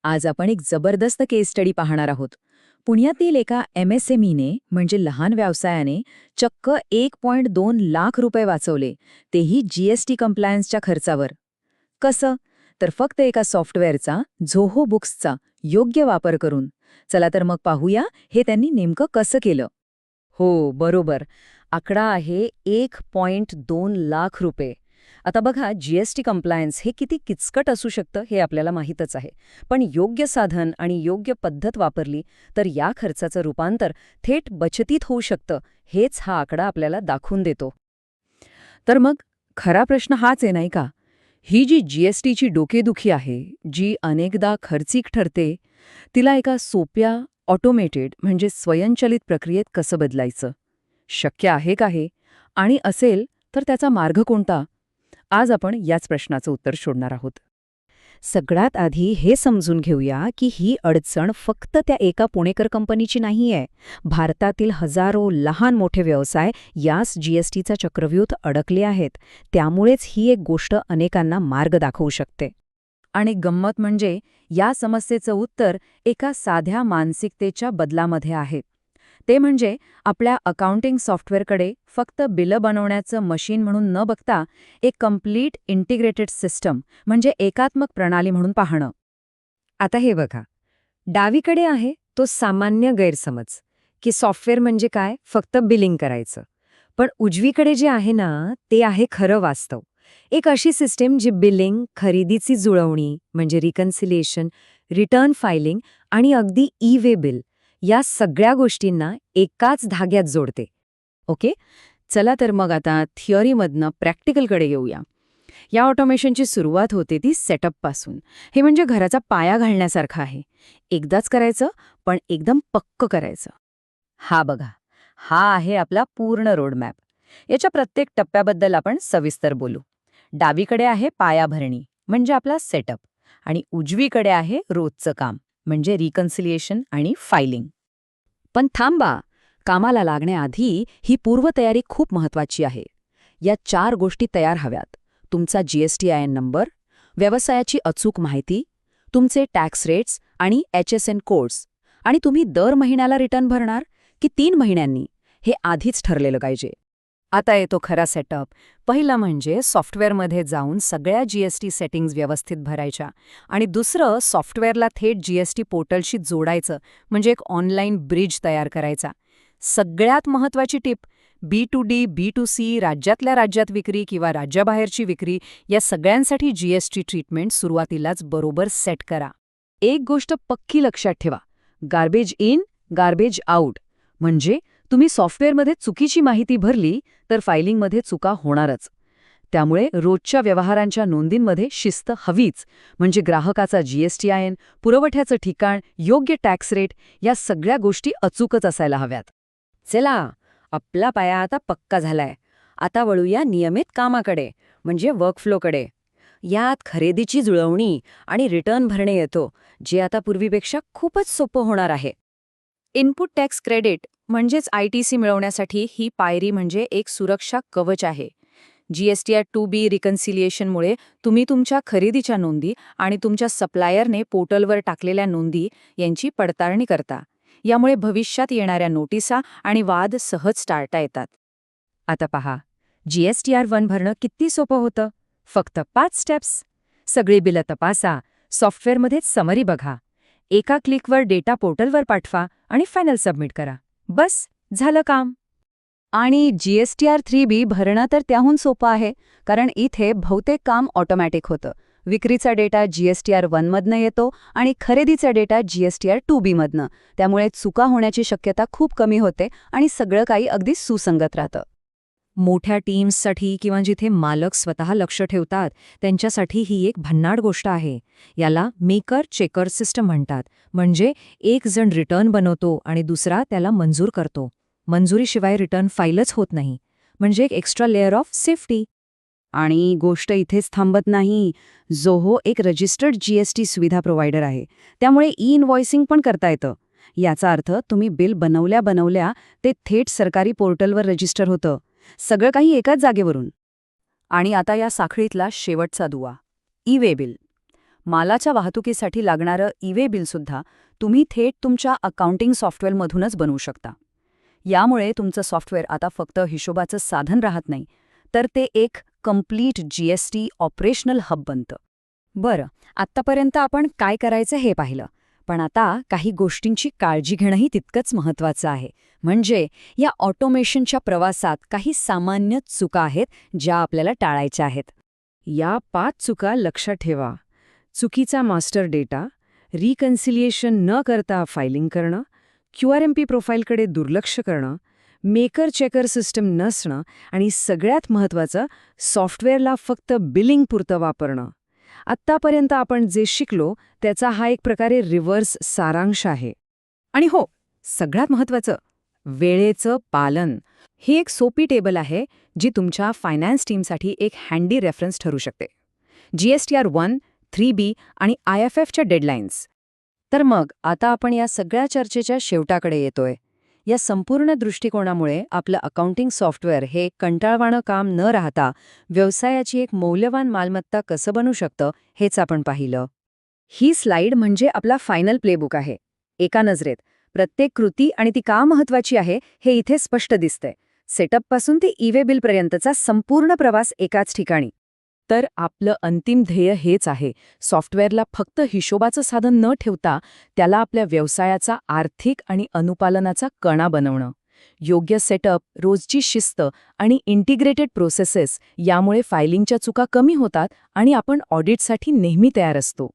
आज आपण एक जबरदस्त केस स्टडी पाहणार आहोत. पुण्यातील एका MSMEने म्हणजे लहान व्यवसायाने चक्क 1.2 लाख रुपये वाचवले, तेही GST कम्प्लायन्सच्या खर्चावर. कसं? तर फक्त एका सॉफ्टवेअरचा, झोहो बुक्सचा योग्य वापर करून. चला तर मग पाहूया हे त्यांनी नेमकं कसं केलं. हो, बरोबर. आकडा आहे 1.2 लाख रुपये. आता बघा, जीएसटी कम्प्लायन्स हे किती किचकट असू शकतं हे आपल्याला माहीतच आहे. पण योग्य साधन आणि योग्य पद्धत वापरली तर या खर्चाचं रूपांतर थेट बचतीत होऊ शकतं, हेच हा आकडा आपल्याला दाखवून देतो. तर मग खरा प्रश्न हाच आहे नाही का? ही जी GSTची डोकेदुखी आहे, जी अनेकदा खर्चिक ठरते, तिला एका सोप्या, ऑटोमेटेड म्हणजे स्वयंचलित प्रक्रियेत कसं बदलायचं? शक्य आहे का हे? आणि असेल तर त्याचा मार्ग कोणता? आज आपण याच प्रश्नाचं उत्तर शोधणार आहोत. सगळ्यात आधी हे समजून घेऊया की ही अडचण फक्त त्या एका पुणेकर कंपनीची नाहीये. भारतातील हजारो लहान मोठे व्यवसाय याच जीएसटीचा चक्रव्यूहात अडकले आहेत. त्यामुळेच ही एक गोष्ट अनेकांना मार्ग दाखवू शकते. आणि गंमत म्हणजे या समस्येचं उत्तर एका साध्या मानसिकतेच्या बदलामध्ये आहे. ते म्हणजे आपल्या अकाउंटिंग सॉफ्टवेअरकडे फक्त बिलं बनवण्याचं मशीन म्हणून न बघता एक कम्प्लीट इंटिग्रेटेड सिस्टम म्हणजे एकात्मक प्रणाली म्हणून पाहणं. आता हे बघा, डावीकडे आहे तो सामान्य गैरसमज की सॉफ्टवेअर म्हणजे काय, फक्त बिलिंग करायचं. पण उजवीकडे जे आहे ना, ते आहे खरं वास्तव. एक अशी सिस्टीम जी बिलिंग, खरेदीची जुळवणी म्हणजे रिकन्सिलिएशन, रिटर्न फायलिंग आणि अगदी ई-वे बिल या सगळ्या गोष्टींना एकाच धाग्यात जोडते. ओके, चला तर मग आता थिअरीमधनं प्रॅक्टिकलकडे येऊया. या ऑटोमेशनची सुरुवात होते ती सेटअपपासून. हे म्हणजे घराचा पाया घालण्यासारखं आहे. एकदाच करायचं, पण एकदम पक्क करायचं. हा बघा, हा आहे आपला पूर्ण रोडमॅप. याच्या प्रत्येक टप्प्याबद्दल आपण सविस्तर बोलू. डावीकडे आहे पायाभरणी म्हणजे आपला सेटअप, आणि उजवीकडे आहे रोजचं काम म्हणजे रिकन्सिलिएशन आणि फायलिंग. पण थांबा, कामाला लागण्याआधी ही पूर्वतयारी खूप महत्वाची आहे. या 4 गोष्टी तयार हव्यात: तुमचा GSTIN नंबर, व्यवसायाची अचूक माहिती, तुमचे टॅक्स रेट्स आणि HSN कोड्स, आणि तुम्ही दर महिन्याला रिटर्न भरणार की 3 महिन्यांनी हे आधीच ठरलेलं पाहिजे. आता येतो खरा सेटअप. पहिला म्हणजे सॉफ्टवेअरमध्ये जाऊन सगळ्या GST सेटिंग्ज व्यवस्थित भरायच्या, आणि दुसरं सॉफ्टवेअरला थेट GST पोर्टलशी जोडायचं म्हणजे एक ऑनलाईन ब्रिज तयार करायचा. सगळ्यात महत्त्वाची टिप, B2D, B2C, राज्यातल्या राज्यात विक्री किंवा राज्याबाहेरची विक्री या सगळ्यांसाठी GST ट्रीटमेंट सुरुवातीलाच बरोबर सेट करा. एक गोष्ट पक्की लक्षात ठेवा, गार्बेज इन, गार्बेज आउट. म्हणजे तुम्ही सॉफ्टवेअरमध्ये चुकीची माहिती भरली तर फायलिंगमध्ये चुका होणारच. त्यामुळे रोजच्या व्यवहारांच्या नोंदींमध्ये शिस्त हवीच. म्हणजे ग्राहकाचा GSTIN, पुरवठ्याचं ठिकाण, योग्य टॅक्स रेट या सगळ्या गोष्टी अचूकच असायला हव्यात. चला, आपला पाया आता पक्का झालाय. आता वळूया नियमित कामाकडे म्हणजे वर्कफ्लोकडे. यात खरेदीची जुळवणी आणि रिटर्न भरणे येतो, जे आता पूर्वीपेक्षा खूपच सोपं होणार आहे. इनपुट टॅक्स क्रेडिट म्हणजेच ITC मिळवण्यासाठी ही पायरी म्हणजे एक सुरक्षा कवच आहे. GSTI 2B रिकन्सिलिएशनमुळे तुम्ही तुमच्या खरेदीच्या नोंदी आणि तुमच्या सप्लायरने पोर्टलवर टाकलेल्या नोंदी यांची पडताळणी करता. यामुळे भविष्यात येणाऱ्या नोटिसा आणि वाद सहज टाळता येतात. आता पहा, GSTR1 भरणं किती सोपं होतं. फक्त 5 स्टेप्स. सगळी बिलं तपासा, सॉफ्टवेअरमध्येच समरी बघा, एका क्लिकवर डेटा पोर्टलवर पाठवा आणि फायनल सबमिट करा. बस, झालं काम. आणि GSTR3B भरणं तर त्याहून सोपं आहे, कारण इथे बहुतेक काम ऑटोमॅटिक होतं. विक्रीचा डेटा GSTR1 मधनं येतो आणि खरेदीचा डेटा GSTR2B मधनं. त्यामुळे चुका होण्याची शक्यता खूप कमी होते आणि सगळं काही अगदी सुसंगत राहतं. मोठ्या टीम्ससाठी किंवा जिथे मालक स्वतः लक्ष ठेवतात त्यांच्यासाठी ही एक भन्नाट गोष्ट आहे. याला मेकर चेकर सिस्टम म्हणतात. म्हणजे एक जण रिटर्न बनवतो आणि दुसरा त्याला मंजूर करतो. मंजुरीशिवाय रिटर्न फाईलच होत नाही. म्हणजे एक एक्स्ट्रा लेअर ऑफ सेफ्टी. आणि गोष्ट इथेच थांबत नाही. झोहो एक रजिस्टर्ड GST सुविधा प्रोव्हायडर आहे. त्यामुळे ई-इन्व्हॉइसिंग पण करता येतं. याचा अर्थ तुम्ही बिल बनवल्या ते थेट सरकारी पोर्टलवर रजिस्टर होतं. सगळं काही एकाच जागेवरून. आणि आता या साखळीतला शेवटचा दुवा, ई-वे बिल. मालाच्या वाहतुकीसाठी लागणारं ई-वे बिलसुद्धा तुम्ही थेट तुमच्या अकाउंटिंग सॉफ्टवेअरमधूनच बनवू शकता. यामुळे तुमचं सॉफ्टवेअर आता फक्त हिशोबाचं साधन राहत नाही, तर ते एक कंप्लीट GST ऑपरेशनल हब बनतं. बरं, आत्तापर्यंत आपण काय करायचं हे पाहिलं. पण आता काही गोष्टींची काळजी घेणंही तितकंच महत्त्वाचं आहे. म्हणजे या ऑटोमेशनच्या प्रवासात काही सामान्य चुका आहेत ज्या आपल्याला टाळायच्या आहेत. या 5 चुका लक्षात ठेवा. चुकीचा मास्टर डेटा, रिकन्सिलिएशन न करता फायलिंग करणं, QRMP प्रोफाईलकडे दुर्लक्ष करणं, मेकर चेकर सिस्टम नसणं आणि सगळ्यात महत्त्वाचं सॉफ्टवेअरला फक्त बिलिंग पुरतं वापरणं. आत्तापर्यंत आपण जे शिकलो त्याचा हा एक प्रकारे रिव्हर्स सारांश आहे. आणि हो, सगळ्यात महत्त्वाचं वेळेचं पालन. ही एक सोपी टेबल आहे जी तुमच्या फायनान्स टीमसाठी एक हँडी रेफरन्स ठरू शकते. GSTR 1, 3B आणि IFFच्या डेडलाईन्स. तर मग आता आपण या सगळ्या चर्चेच्या शेवटाकडे येतोय. या संपूर्ण दृष्टिकोनामुळे आपलं अकाउंटिंग सॉफ्टवेअर हे कंटाळवाणं काम न राहता व्यवसायाची एक मौल्यवान मालमत्ता कसं बनू शकतं हेच आपण पाहिलं. ही स्लाईड म्हणजे आपला फायनल प्लेबुक आहे. एका नजरेत प्रत्येक कृती आणि ती का महत्वाची आहे हे इथे स्पष्ट दिसतंय. सेटअपपासून ते ई-वे बिलपर्यंतचा संपूर्ण प्रवास एकाच ठिकाणी. तर आपलं अंतिम ध्येय हेच आहे, सॉफ्टवेअरला फक्त हिशोबाचं साधन न ठेवता त्याला आपल्या व्यवसायाचा आर्थिक आणि अनुपालनाचा कणा बनवणं. योग्य सेटअप, रोजची शिस्त आणि इंटिग्रेटेड प्रोसेसेस यामुळे फायलिंगच्या चुका कमी होतात आणि आपण ऑडिटसाठी नेहमी तयार असतो.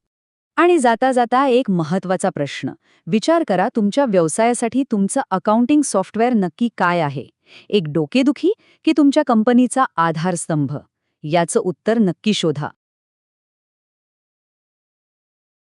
आणि जाता जाता एक महत्त्वाचा प्रश्न. विचार करा, तुमच्या व्यवसायासाठी तुमचं अकाउंटिंग सॉफ्टवेअर नक्की काय आहे? एक डोकेदुखी की तुमच्या कंपनीचा आधारस्तंभ? याचं उत्तर नक्की शोधा.